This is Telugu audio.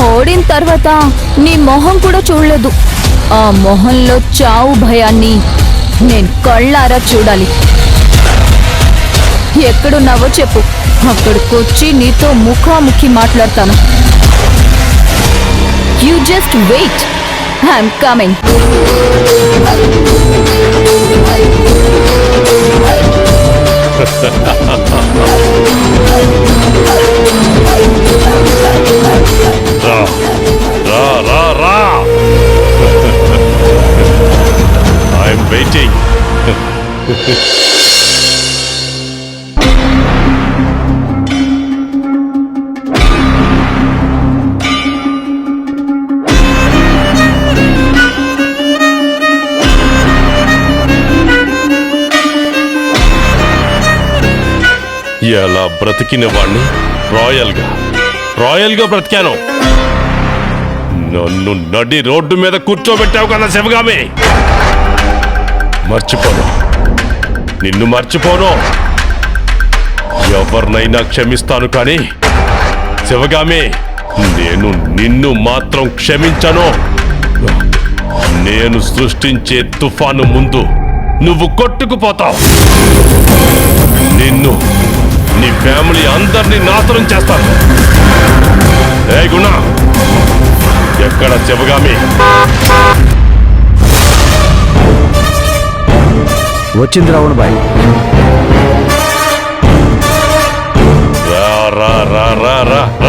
ఓడిన తర్వాత నీ మొహం కూడా చూడలేదు. ఆ మొహంలో చావు భయాన్ని నేను కళ్ళారా చూడాలి. ఎక్కడున్నావో చెప్పు, అక్కడికొచ్చి నీతో ముఖాముఖి మాట్లాడతాను. You just wait, I'm coming. రా ఐఎమ్ వెయిటింగ్. ఎలా బ్రతికిన వాణ్ణి రాయల్గా బ్రతికాను. నన్ను నడి రోడ్డు మీద కూర్చోబెట్టావు కదా శివగామి. మర్చిపోను, నిన్ను మర్చిపోను. ఎవరినైనా క్షమిస్తాను కానీ శివగామి, నేను నిన్ను మాత్రం క్షమించను. నేను సృష్టించే తుఫాను ముందు నువ్వు కొట్టుకుపోతావు. నిన్ను, నీ ఫ్యామిలీ అందరినీ నాశనం చేస్తాను. ఏ గుణ, ఎక్కడ శివగామి? వచ్చింది రావణ బాయ్. రా రా రా రా రా